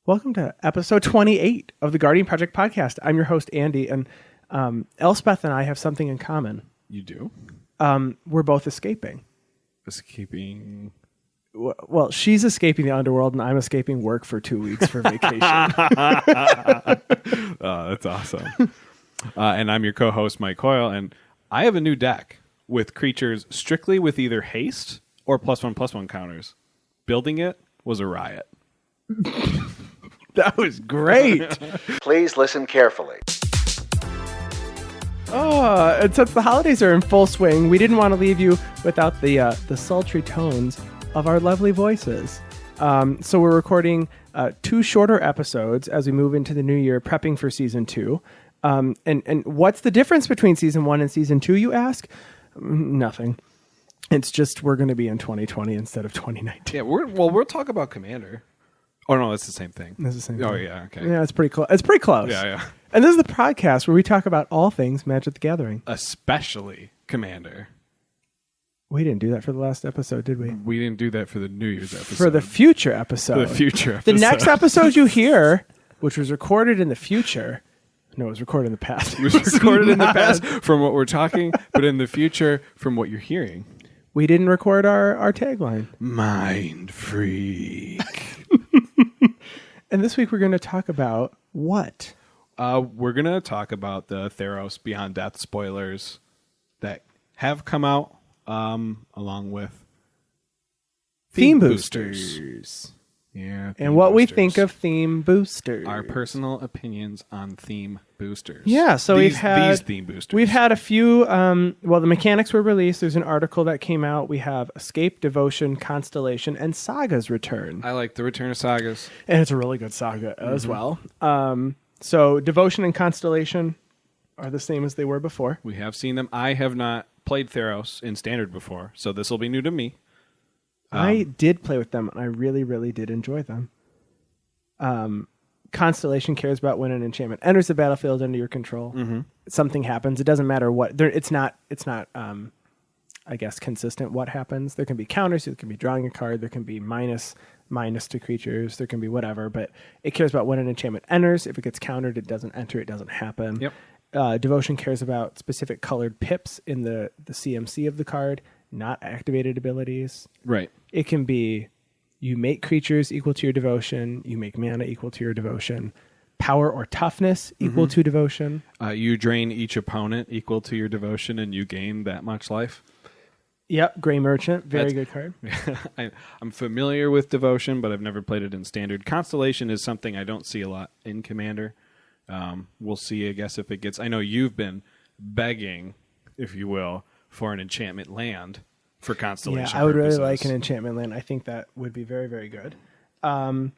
Welcome to episode 28 of the Guardian Project podcast. I'm your host, Andy, and Elspeth and I have something in common. You do? We're both escaping. Escaping? Well, she's escaping the underworld, and I'm escaping work for 2 weeks for vacation. That's awesome. And I'm your co-host, Mike Hoyle, and I have a new deck with creatures strictly with either haste or +1/+1 counters. Building it was a riot. That was great. Please listen carefully. And since the holidays are in full swing, we didn't want to leave you without the sultry tones of our lovely voices. So we're recording 2 shorter episodes as we move into the new year, prepping for season 2. And what's the difference between season 1 and season 2, you ask? Nothing. It's just we're going to be in 2020 instead of 2019. Yeah, we'll talk about Commander. Oh, no, that's the same thing. That's the same thing. Oh, yeah, okay. Yeah, it's pretty close. It's pretty close. Yeah. And this is the podcast where we talk about all things Magic the Gathering. Especially Commander. We didn't do that for the last episode, did we? We didn't do that for the New Year's episode. For the future episode. The next episode you hear, which was recorded in the future. No, it was recorded in the past. It was recorded in the past from what we're talking, but in the future from what you're hearing. We didn't record our tagline. Mind freak. And this week we're going to talk about what? We're going to talk about the Theros Beyond Death spoilers that have come out along with theme boosters. Yeah. And what we think of theme boosters. Our personal opinions on theme boosters. Yeah, so these theme boosters. We've had a few, the mechanics were released. There's an article that came out. We have Escape, Devotion, Constellation, and Saga's Return. I like the Return of Sagas. And it's a really good saga as well. So Devotion and Constellation are the same as they were before. We have seen them. I have not played Theros in Standard before, so this will be new to me. I did play with them, and I really, really did enjoy them. Constellation cares about when an enchantment enters the battlefield under your control. Mm-hmm. Something happens. It doesn't matter what. It's not. I guess consistent. What happens? There can be counters. There can be drawing a card. There can be minus to creatures. There can be whatever. But it cares about when an enchantment enters. If it gets countered, it doesn't enter. It doesn't happen. Yep. Devotion cares about specific colored pips in the CMC of the card, not activated abilities. Right. It can be you make creatures equal to your devotion, you make mana equal to your devotion, power or toughness equal to devotion. You drain each opponent equal to your devotion, and you gain that much life. Yep, Gray Merchant, very good card. I'm familiar with Devotion, but I've never played it in Standard. Constellation is something I don't see a lot in Commander. We'll see, I guess, if it gets... I know you've been begging, if you will, for an enchantment land for Constellation. Yeah, I would really like an enchantment land. I think that would be very, very good. And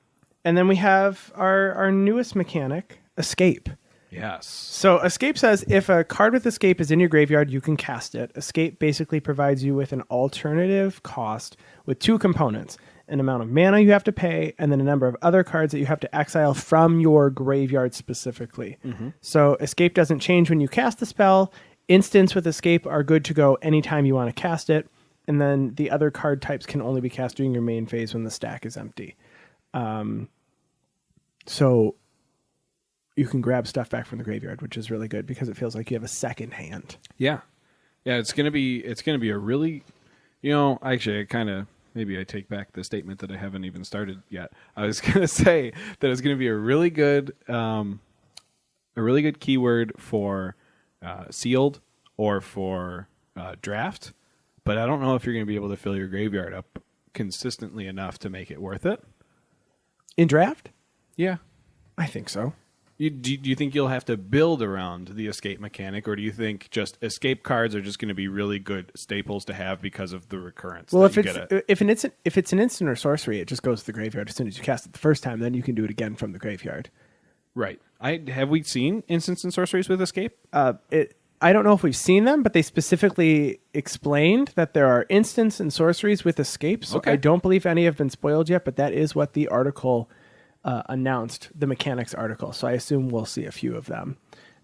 then we have our newest mechanic, Escape. Yes. So Escape says if a card with Escape is in your graveyard, you can cast it. Escape basically provides you with an alternative cost with 2 components: an amount of mana you have to pay, and then a number of other cards that you have to exile from your graveyard specifically. Mm-hmm. So Escape doesn't change when you cast the spell. Instants with Escape are good to go anytime you want to cast it. And then the other card types can only be cast during your main phase when the stack is empty. So you can grab stuff back from the graveyard, which is really good because it feels like you have a second hand. Yeah. It's gonna be a really, actually maybe I take back the statement that I haven't even started yet. I was gonna say that it's gonna be a really good keyword for sealed or for draft, but I don't know if you're going to be able to fill your graveyard up consistently enough to make it worth it. In draft? Yeah. I think so. Do you think you'll have to build around the escape mechanic, or do you think just escape cards are just going to be really good staples to have because of the recurrence? Well, if it's an instant or sorcery, it just goes to the graveyard as soon as you cast it the first time. Then you can do it again from the graveyard. Right. Have we seen instants and sorceries with escape? I don't know if we've seen them, but they specifically explained that there are instants and sorceries with escape. So okay. I don't believe any have been spoiled yet, but that is what the article announced, the mechanics article. So I assume we'll see a few of them.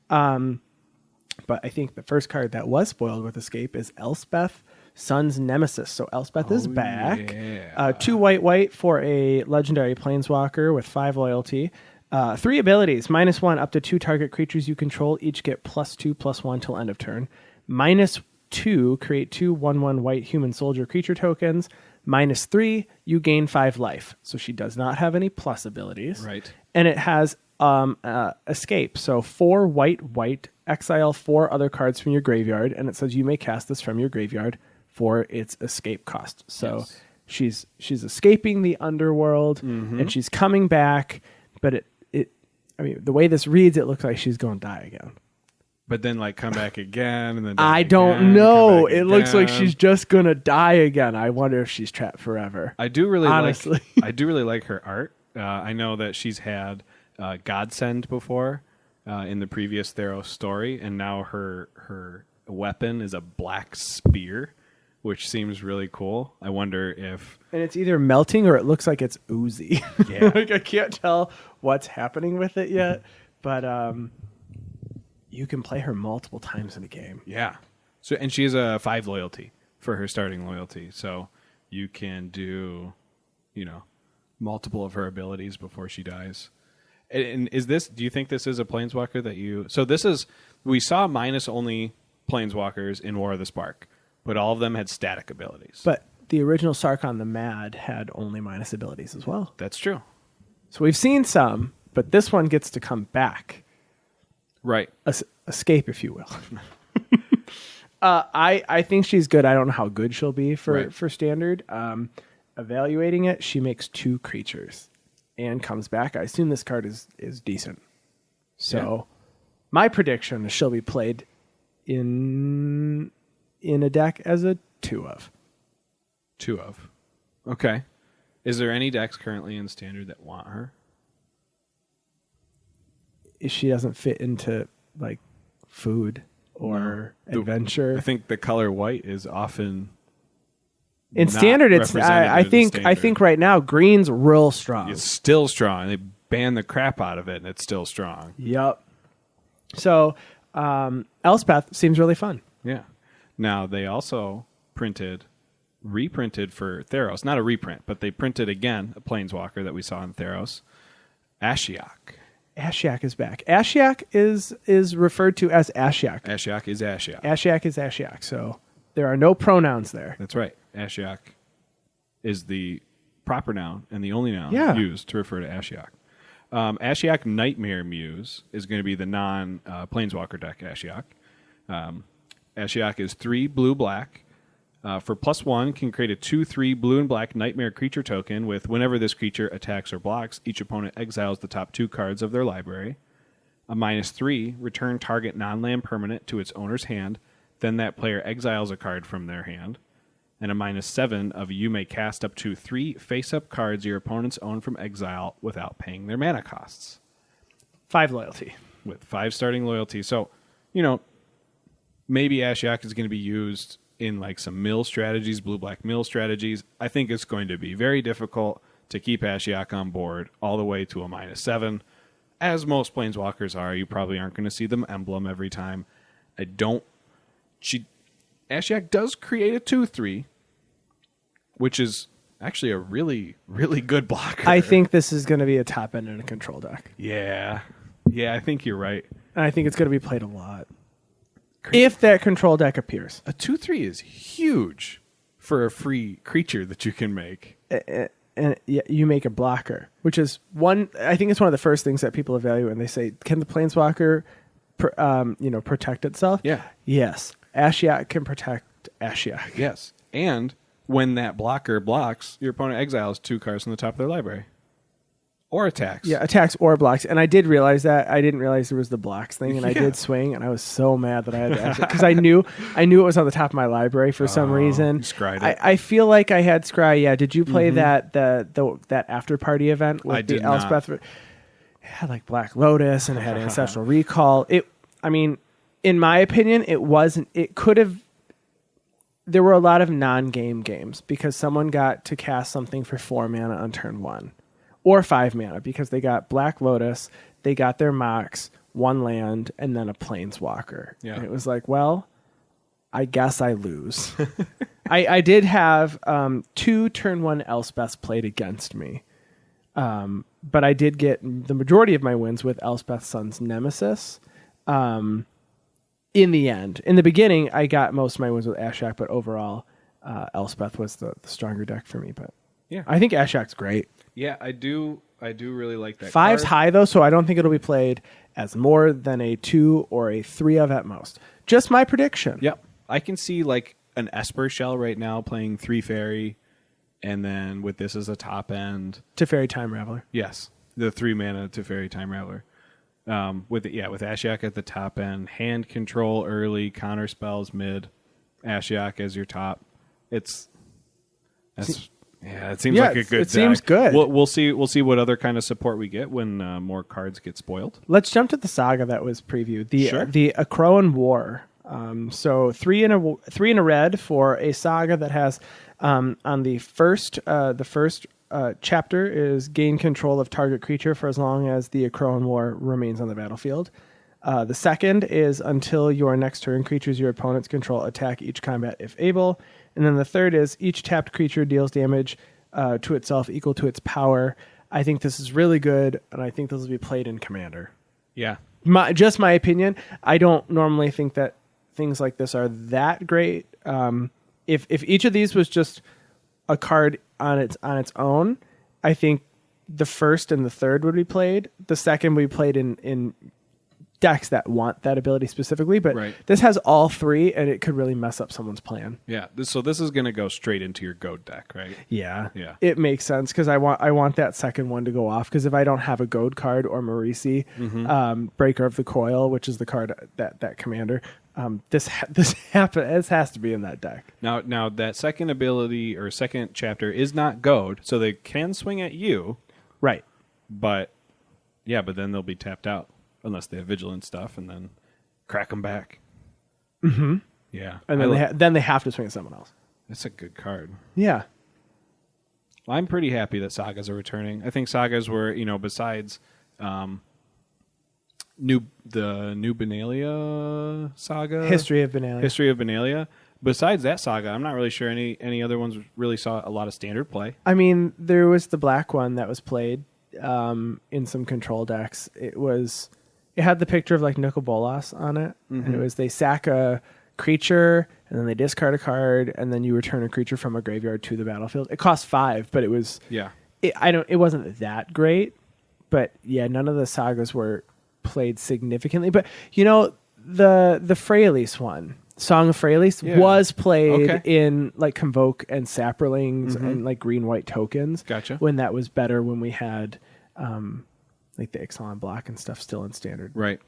But I think the first card that was spoiled with escape is Elspeth. Sun's Nemesis. So Elspeth is back. Yeah. 2 white for a legendary planeswalker with 5 loyalty. 3 abilities. -1 up to 2 target creatures you control. Each get +2/+1 till end of turn. -2 create 2 1/1 white human soldier creature tokens. -3 you gain 5 life. So she does not have any plus abilities. Right. And it has escape. So 4 white, exile 4 other cards from your graveyard, and it says you may cast this from your graveyard for its escape cost. So she's escaping the underworld, and she's coming back, but I mean, the way this reads, it looks like she's going to die again. But then, like, come back again, and then I don't know. It looks like she's just going to die again. I wonder if she's trapped forever. I do really honestly. I do really like her art. I know that she's had Godsend before in the previous Theros story, and now her weapon is a black spear, which seems really cool. I wonder if... And it's either melting or it looks like it's oozy. Yeah. Like, I can't tell what's happening with it yet, but you can play her multiple times in a game. Yeah. So, and she has a 5 loyalty for her starting loyalty, so you can do, multiple of her abilities before she dies. And do you think this is a planeswalker that you... So we saw minus only planeswalkers in War of the Spark, but all of them had static abilities. But the original Sarkhan the Mad had only minus abilities as well. That's true. So we've seen some, but this one gets to come back. Right. Escape, if you will. I think she's good. I don't know how good she'll be for standard. Evaluating it, she makes 2 creatures and comes back. I assume this card is decent. So my prediction is she'll be played in a deck as a 2 of. 2 of. Okay. Is there any decks currently in standard that want her? She doesn't fit into like food or adventure. I think the color white is often in standard. It's I think right now green's real strong. It's still strong. They banned the crap out of it, and it's still strong. Yep. So Elspeth seems really fun. Yeah. Now they also reprinted for Theros. Not a reprint, but they printed again a planeswalker that we saw in Theros, Ashiok. Ashiok is back. Ashiok is referred to as Ashiok. Ashiok is Ashiok. Ashiok is Ashiok. So there are no pronouns there. That's right. Ashiok is the proper noun and the only noun used to refer to Ashiok. Ashiok Nightmare Muse is going to be the non-planeswalker deck Ashiok. Ashiok is 3 blue-black. For +1, can create a 2/3 blue and black nightmare creature token with whenever this creature attacks or blocks, each opponent exiles the top 2 cards of their library. A -3, return target non-land permanent to its owner's hand, then that player exiles a card from their hand. And a -7 of you may cast up to 3 face-up cards your opponents own from exile without paying their mana costs. 5 loyalty. With 5 starting loyalty. So, maybe Ashiok is going to be used in like some mill strategies, blue-black mill strategies. I think it's going to be very difficult to keep Ashiok on board all the way to a -7. As most planeswalkers are, you probably aren't going to see them emblem every time. Ashiok does create a 2/3, which is actually a really, really good blocker. I think this is going to be a top end in a control deck. Yeah, I think you're right. And I think it's going to be played a lot. If that control deck appears. A 2/3 is huge for a free creature that you can make. And you make a blocker, which is I think it's one of the first things that people evaluate when they say, can the planeswalker protect itself? Yeah. Yes. Ashiok can protect Ashiok. Yes. And when that blocker blocks, your opponent exiles 2 cards from the top of their library. Or attacks. Yeah, attacks or blocks. And I did realize that. I didn't realize there was the blocks thing, and I did swing, and I was so mad that I had to actually... Because I knew it was on the top of my librry for some reason. You scryed it. I feel like I had scry, yeah. Did you play that after-party event with the Elspeth? It had like Black Lotus, and it had Ancestral Recall. In my opinion, it could have... There were a lot of non-game games, because someone got to cast something for 4 mana on turn 1. Or 5 mana, because they got Black Lotus, they got their Mox, 1 land, and then a Planeswalker. Yeah. And it was like, well, I guess I lose. I did have 2 turn 1 Elspeths played against me. But I did get the majority of my wins with Elspeth's Son's Nemesis. In the end. In the beginning, I got most of my wins with Ashak, but overall, Elspeth was the stronger deck for me. But Yeah. I think Ashak's great. Yeah, I do really like that 5's card. high, though, so I don't think it'll be played as more than a 2 or a 3 of at most. Just my prediction. Yep. I can see like an Esper Shell right now playing 3 fairy, and then with this as a top end. Teferi Time Raveler. Yes, the 3 mana Teferi Time Raveler. With Ashiok at the top end, hand control early, counter spells mid, Ashiok as your top. It seems like a good deck. It seems good. We'll see what other kind of support we get when more cards get spoiled. Let's jump to the saga that was previewed. Sure. The Akroan War. So 3 in a red for a saga that has on the first chapter is gain control of target creature for as long as the Akroan War remains on the battlefield. The second is until your next turn, creatures your opponents control attack each combat if able. And then the third is each tapped creature deals damage to itself equal to its power. I think this is really good, and I think this will be played in Commander. Yeah. Just my opinion. I don't normally think that things like this are that great. If each of these was just a card on its own, I think the first and the third would be played. The second would be played in decks that want that ability specifically. But Right. This has all 3, and it could really mess up someone's plan. Yeah. So this is going to go straight into your Goat deck, right? Yeah. Yeah. It makes sense because I want that second one to go off, because if I don't have a Goad card or Marisi, Breaker of the Coil, which is the card that commander, this has to be in that deck. Now that second ability or second chapter is not Goad, so they can swing at you, Right. but then they'll be tapped out unless they have vigilant stuff, and then crack them back. Mm-hmm. Yeah. And then they have to swing at someone else. That's a good card. Yeah. Well, I'm pretty happy that sagas are returning. I think sagas were, besides the New Benalia saga, History of Benalia. Besides that saga, I'm not really sure any other ones really saw a lot of standard play. I mean, there was the black one that was played in some control decks. It had the picture of like Nicol Bolas on it, and it was they sack a creature and then they discard a card, and then you return a creature from a graveyard to the battlefield. It cost 5, but it was it wasn't that great, but yeah, none of the sagas were played significantly. But the Freyalise one, Song of Freyalise, was played in like Convoke and Saprolings and like green-white tokens. Gotcha. When that was better, when we had like the Ixalan block and stuff still in standard. Right.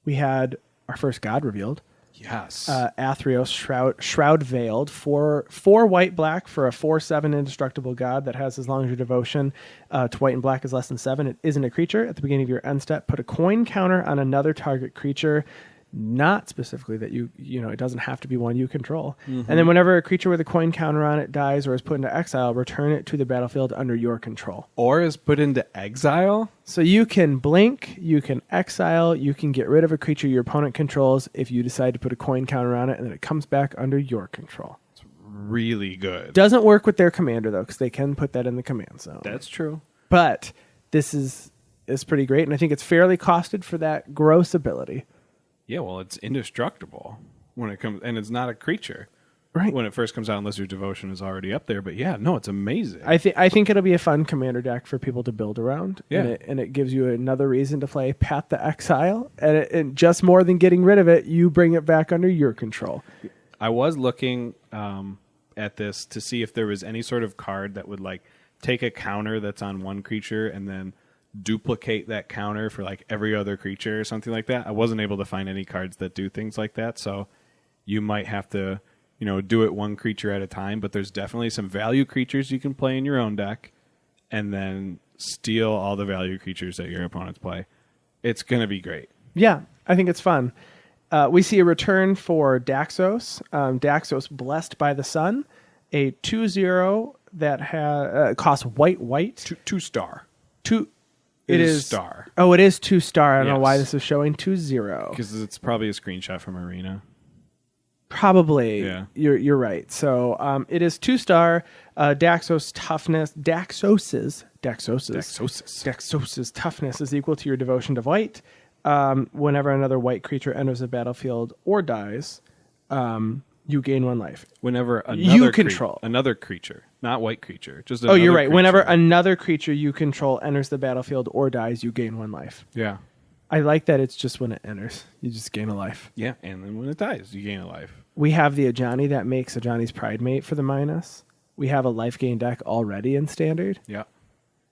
We had our first god revealed. Yes. Athreos Shroud Veiled, 4 white black for a 4/7 indestructible god that has as long as your devotion to white and black is less than 7. It isn't a creature. At the beginning of your end step, put a coin counter on another target creature. Not specifically that it doesn't have to be one you control. And then whenever a creature with a coin counter on it dies or is put into exile, return it to the battlefield under your control. Or is put into exile? So you can blink, you can exile, you can get rid of a creature your opponent controls if you decide to put a coin counter on it, and then it comes back under your control. It's really good. Doesn't work with their commander, though, because they can put that in the command zone. That's true. But this is pretty great, and I think it's fairly costed for that gross ability. Yeah, well, it's indestructible when it comes, and it's not a creature. Right. When it first comes out, unless your devotion is already up there. But yeah, no, it's amazing. I think it'll be a fun commander deck for people to build around. Yeah. And it gives you another reason to play Path to Exile. And just more than getting rid of it, you bring it back under your control. I was looking at this to see if there was any sort of card that would like take a counter that's on one creature and then duplicate that counter for like every other creature or something like that. I wasn't able to find any cards that do things like that. So you might have to, do it one creature at a time, but there's definitely some value creatures you can play in your own deck and then steal all the value creatures that your opponents play. It's going to be great. Yeah, I think it's fun. We see a return for Daxos. Daxos Blessed by the Sun, a 2/0 that costs white. 2-star. It is star. Oh, it is 2-star. I don't know why Yes. this is showing 2-0. Because it's probably a screenshot from Arena. Probably. Yeah. You're right. So it is 2-star. Daxos toughness. Daxos's toughness is equal to your devotion to white. Whenever another white creature enters the battlefield or dies, you gain 1 life. Whenever another You control. another creature, not white creature, just Oh, you're another right. creature. Whenever another creature you control enters the battlefield or dies, you gain 1 life. Yeah. I like that it's just when it enters. You just gain a life. Yeah, and then when it dies, you gain a life. We have the Ajani that makes Ajani's Pride Mate for the -. We have a life gain deck already in Standard. Yeah.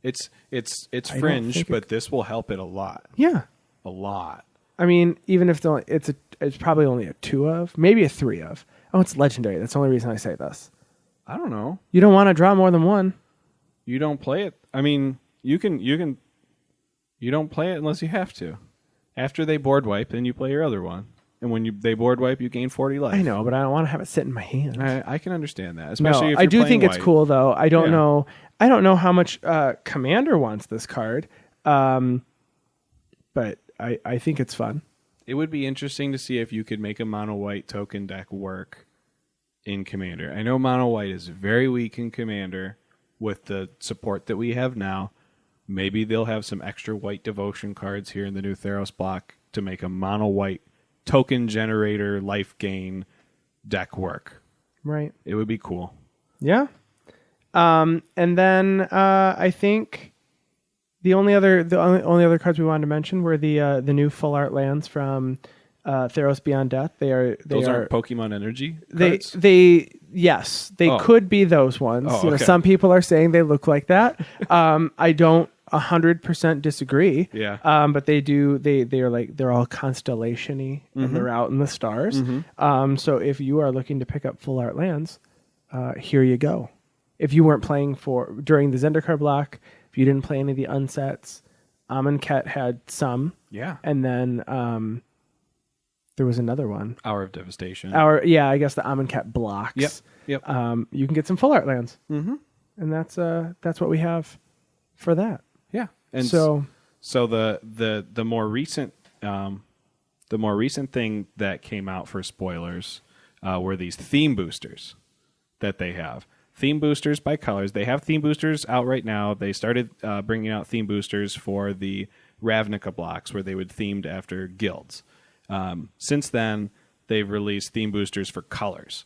It's don't fringe, think but this will help it a lot. Yeah. A lot. I mean, even if it's probably only a 2 of, maybe a 3 of. Oh, it's legendary. That's the only reason I say this. I don't know. You don't want to draw more than 1. You don't play it. I mean, you don't play it unless you have to. After they board wipe, then you play your other one. And when they board wipe, you gain 40 life. I know, but I don't want to have it sit in my hand. I can understand that, especially if I you're do playing think it's white. cool though. I don't Yeah. know. I don't know how much Commander wants this card, but I think it's fun. It would be interesting to see if you could make a mono white token deck work in Commander. I know mono white is very weak in Commander with the support that we have now. Maybe they'll have some extra white devotion cards here in the new Theros block to make a mono white token generator life gain deck work. Right. It would be cool. Yeah. And then I think the only other cards we wanted to mention were the new full art lands from Theros Beyond Death. Those aren't Pokemon Energy cards? They Oh. could be those ones. Oh, You know, okay. some people are saying they look like that. I don't 100% disagree. Yeah. But they do. They're all constellation-y and they're out in the stars. So if you are looking to pick up full art lands, here you go. If you weren't playing during the Zendikar block, if you didn't play any of the unsets, Amonkhet had some. Yeah. And then there was another one. Hour of Devastation. I guess the Amonkhet blocks. Yep. You can get some full art lands. Mm-hmm. And that's what we have for that. Yeah. And so the more recent thing that came out for spoilers were these theme boosters that they have. Theme boosters by colors. They have theme boosters out right now. They started bringing out theme boosters for the Ravnica blocks where they would themed after guilds. Since then, they've released theme boosters for colors.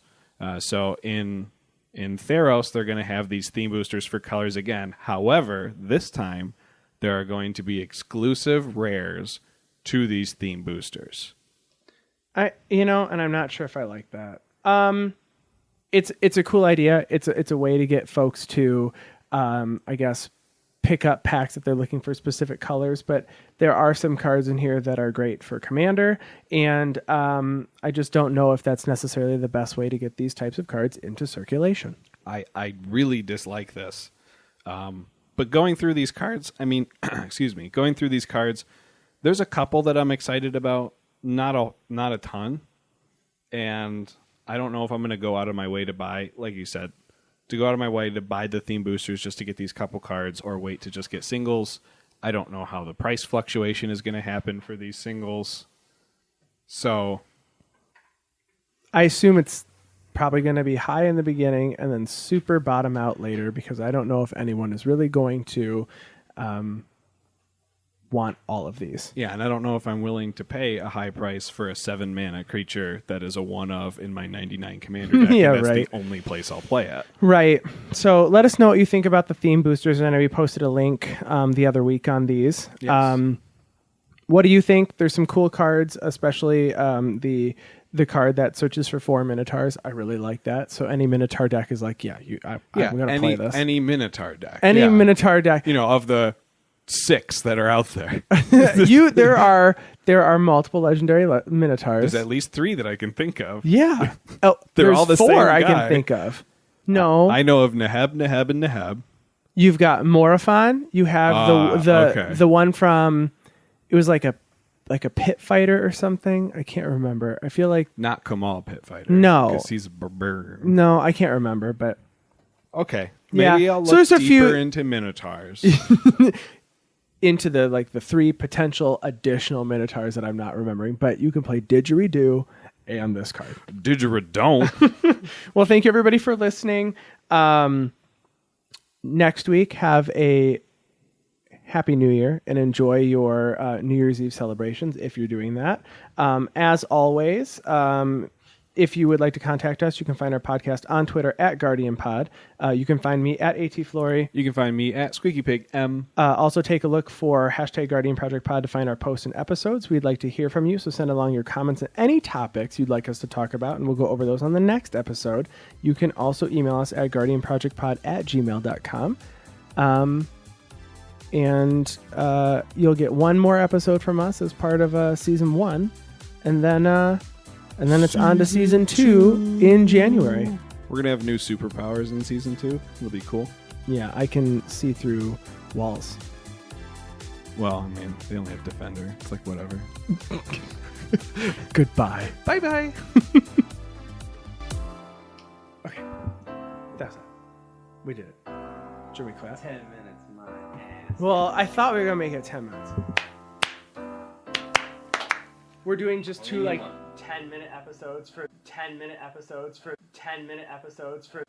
So in Theros, they're going to have these theme boosters for colors again. However, this time, there are going to be exclusive rares to these theme boosters. and I'm not sure if I like that. It's a cool idea. It's a way to get folks to, I guess, pick up packs if they're looking for specific colors. But there are some cards in here that are great for Commander, and I just don't know if that's necessarily the best way to get these types of cards into circulation. I really dislike this. But going through these cards, going through these cards, there's a couple that I'm excited about, not a ton. And I don't know if I'm going to go out of my way to buy, like you said, to go out of my way to buy the theme boosters just to get these couple cards or wait to just get singles. I don't know how the price fluctuation is going to happen for these singles. So I assume it's probably going to be high in the beginning and then super bottom out later, because I don't know if anyone is really going to want all of these. yeah, and I don't know if I'm willing to pay a high price for a 7-mana creature that is a 1-of in my 99 commander deck. Yeah, and that's right. the only place I'll play at. Right. So let us know what you think about the theme boosters. And I know we posted a link the other week on these. Yes. What do you think? There's some cool cards, especially the card that searches for 4 Minotaurs. I really like that. So any Minotaur deck is like, I'm going to play this. Any Minotaur deck. Any yeah. Minotaur deck. Of the 6 that are out there. There are multiple legendary Minotaurs. There's at least 3 that I can think of. Yeah. Oh, They're there's all the 4 same I guy. can think of. No. I know of Neheb, and Neheb. You've got Morophon. You have okay. the one from, it was like a pit fighter or something. I can't remember. I feel like, Not Kamal Pit Fighter. No. Because he's a barbarian. no, I can't remember, but Okay. Yeah. Maybe I'll So look there's a deeper few- into Minotaurs. into the the 3 potential additional Minotaurs that I'm not remembering. But you can play Didgeridoo and this card. Didgeridoo. Well, thank you everybody for listening. Next week, have a Happy New Year and enjoy your New Year's Eve celebrations if you're doing that. As always, if you would like to contact us, you can find our podcast on Twitter at GuardianPod. You can find me at ATFlory. You can find me at SqueakyPigM. Also, take a look for hashtag Guardian Project Pod to find our posts and episodes. We'd like to hear from you, so send along your comments and any topics you'd like us to talk about, and we'll go over those on the next episode. You can also email us at guardianprojectpod@gmail.com. And you'll get one more episode from us as part of season 1, and then it's on to season 2 in January. We're gonna have new superpowers in season 2. It'll be cool. Yeah, I can see through walls. Well, I mean, they only have Defender. It's like whatever. Goodbye. Bye bye. Okay, that's it. We did it. Should we clap? 10 minutes, my ass. Well, I thought we were gonna make it 10 minutes. We're doing just 2 10-minute episodes for 10-minute episodes for 10-minute episodes for